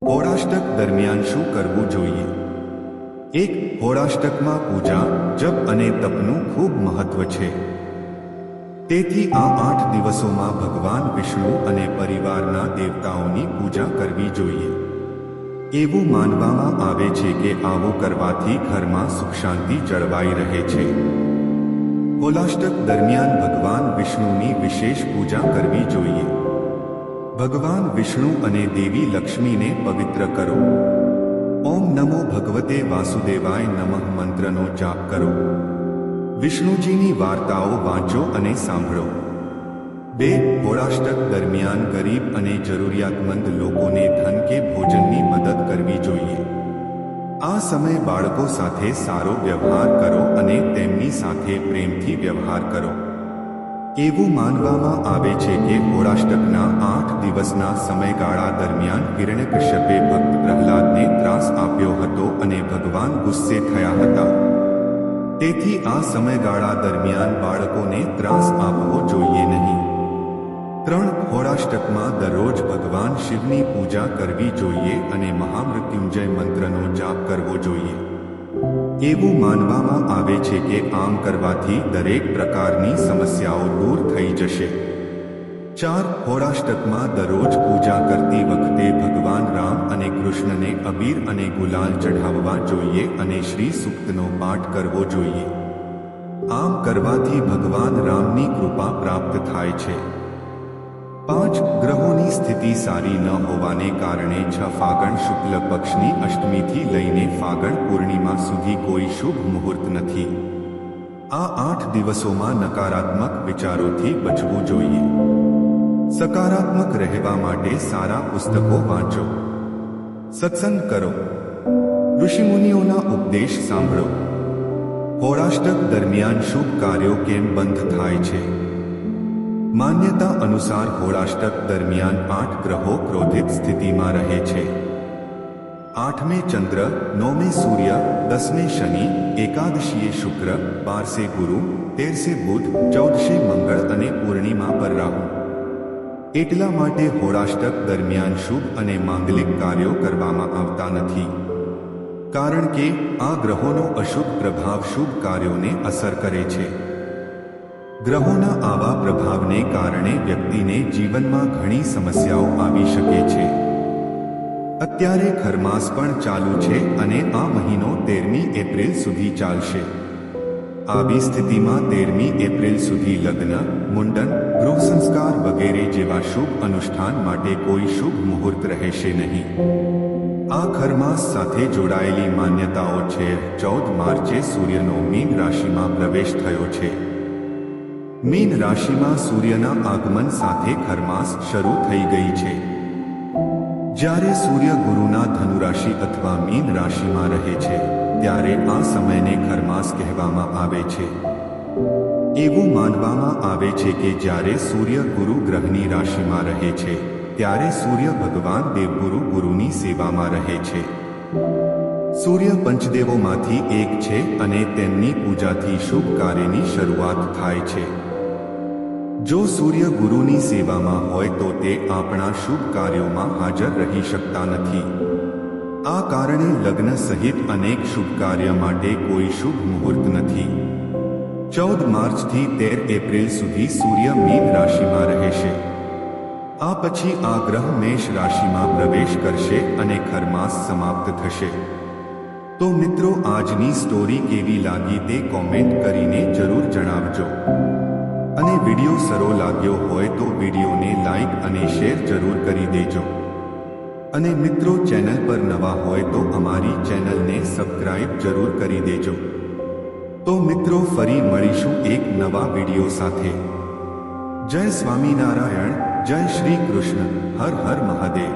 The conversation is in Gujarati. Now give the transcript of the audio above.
હોળાષ્ટક દરમિયાન શું કરવું જોઈએ? એક, હોળાષ્ટકમાં પૂજા, જપ અને તપનું ખૂબ મહત્વ છે. તેથી આ 8 દિવસોમાં ભગવાન વિષ્ણુ અને પરિવારના દેવતાઓની પૂજા કરવી જોઈએ. એવું માનવામાં આવે છે કે આવું કરવાથી ઘરમાં સુખ શાંતિ જળવાઈ રહે છે. હોળાષ્ટક દરમિયાન ભગવાન વિષ્ણુની વિશેષ પૂજા કરવી જોઈએ. ભગવાન વિષ્ણુ અને દેવી લક્ષ્મીને પવિત્ર કરો. ઓમ નમો ભગવતે વાસુદેવાય નમઃ મંત્રનો જાપ કરો. વિષ્ણુજીની વાર્તાઓ વાંચો અને સાંભળો. 2. હોળાષ્ટક દરમિયાન ગરીબ અને જરૂરિયાતમંદ લોકોને ધન કે ભોજનની મદદ કરવી જોઈએ. આ સમયે બાળકો સાથે સારો વ્યવહાર કરો અને તેમની સાથે પ્રેમથી વ્યવહાર કરો. એવું માનવામાં આવે છે કે હોળાષ્ટકના 8 દિવસના સમયગાળા દરમિયાન હિરણ્યકશ્યપે ભક્ત પ્રહલાદને ત્રાસ આપ્યો હતો અને ભગવાન ગુસ્સે થયા હતા. તેથી આ સમયગાળા દરમિયાન બાળકોને ત્રાસ આપવો જોઈએ નહીં. 3. હોળાષ્ટકમાં દરરોજ ભગવાન શિવની પૂજા કરવી જોઈએ અને મહામૃત્યુંજય મંત્રનો જાપ કરવો જોઈએ. એવું માનવામાં આવે છે કે આમ કરવાથી દરેક પ્રકારની સમસ્યાઓ દૂર થઈ જશે. 4. હોળાષ્ટકમાં દરરોજ પૂજા કરતી વખતે ભગવાન રામ અને કૃષ્ણને અબીર અને ગુલાલ ચઢાવવા જોઈએ અને શ્રી સૂક્તનો પાઠ કરવો જોઈએ. આમ કરવાથી ભગવાન રામની કૃપા પ્રાપ્ત થાય છે. 5. ગ્રહોની સ્થિતિ સારી ન હોવાને કારણે 6 ફાગણ શુક્લ પક્ષની અષ્ટમીથી લઈને ફાગણ પૂર્ણિમા સુધી કોઈ શુભ મુહૂર્ત નથી. આ 8 દિવસોમાં નકારાત્મક વિચારોથી બચવું જોઈએ. સકારાત્મક રહેવા માટે સારા પુસ્તકો વાંચો. સત્સંગ કરો. ઋષિમુનિઓના ઉપદેશ સાંભળો. હોળાષ્ટક દરમિયાન શુભ કાર્યો કેમ બંધ થાય છે? માન્યતા અનુસાર હોળાષ્ટક દરમિયાન 8 ગ્રહો ક્રોધિત સ્થિતિમાં રહે છે. 8મે ચંદ્ર, 9મે સૂર્ય, 10મે શનિ, એકાદશીએ શુક્ર, 12સે ગુરુ, 13સે બુધ, 14સે મંગળ અને પૂર્ણિમા પર રાહુ. એટલા માટે હોળાષ્ટક દરમિયાન શુભ અને માંગલિક કાર્યો કરવામાં આવતા નથી. કારણ કે આ ગ્રહોનો અશુભ પ્રભાવ શુભ કાર્યોને અસર કરે છે. ગ્રહોના આવા પ્રભાવને કારણે વ્યક્તિને જીવનમાં ઘણી સમસ્યાઓ આવી શકે છે. અત્યારે ખરમાસ પણ ચાલુ છે અને આ મહિનો 13મી એપ્રિલ સુધી ચાલશે. આવી સ્થિતિમાં 13મી એપ્રિલ સુધી લગ્ન, મુંડન, ગૃહ સંસ્કાર વગેરે જેવા શુભ અનુષ્ઠાન માટે કોઈ શુભ મુહૂર્ત રહેશે નહીં. આ ખરમાસ સાથે જોડાયેલી માન્યતાઓ છે. 14 માર્ચે સૂર્યનો મીન રાશિમાં પ્રવેશ થયો છે. મીન રાશિમાં સૂર્યના આગમન સાથે ખરમાસ શરૂ થઈ ગઈ છે. જ્યારે સૂર્ય ગુરુના ધનુ રાશિ અથવા મીન રાશિમાં રહે છે ત્યારે આ સમયને ખરમાસ કહેવામાં આવે છે. એવું માનવામાં આવે છે કે જ્યારે સૂર્ય ગુરુ ગ્રહની રાશિમાં રહે છે ત્યારે સૂર્ય ભગવાન દેવગુરુ ગુરુની સેવામાં રહે છે. સૂર્ય પંચદેવોમાંથી એક છે અને તેમની પૂજાથી શુભ કાર્યની શરૂઆત થાય છે. જો સૂર્ય ગુરુની સેવામાં હોય તો તે આપણા શુભ કાર્યોમાં હાજર રહી શકતા નથી. આ કારણે લગ્ન સહિત અનેક શુભ કાર્ય માટે કોઈ શુભ મુહૂર્ત નથી. 14 માર્ચથી 13 એપ્રિલ સુધી સૂર્ય મીન રાશિમાં રહેશે. આ પછી આ ગ્રહ મેષ રાશિમાં પ્રવેશ કરશે અને ખરમાસ સમાપ્ત થશે. તો મિત્રો, આજની સ્ટોરી કેવી લાગી તે કોમેન્ટ કરીને જરૂર જણાવજો. અને વિડિયો સારો લાગ્યો હોય તો વિડિયોને લાઈક અને શેર જરૂર કરી દેજો. અને મિત્રો, ચેનલ પર નવા હોય તો અમારી ચેનલને સબસ્ક્રાઇબ જરૂર કરી દેજો. તો મિત્રો, ફરી મળીશું એક નવા વિડિયો સાથે. જય સ્વામિનારાયણ, જય શ્રી કૃષ્ણ, હર હર મહાદેવ.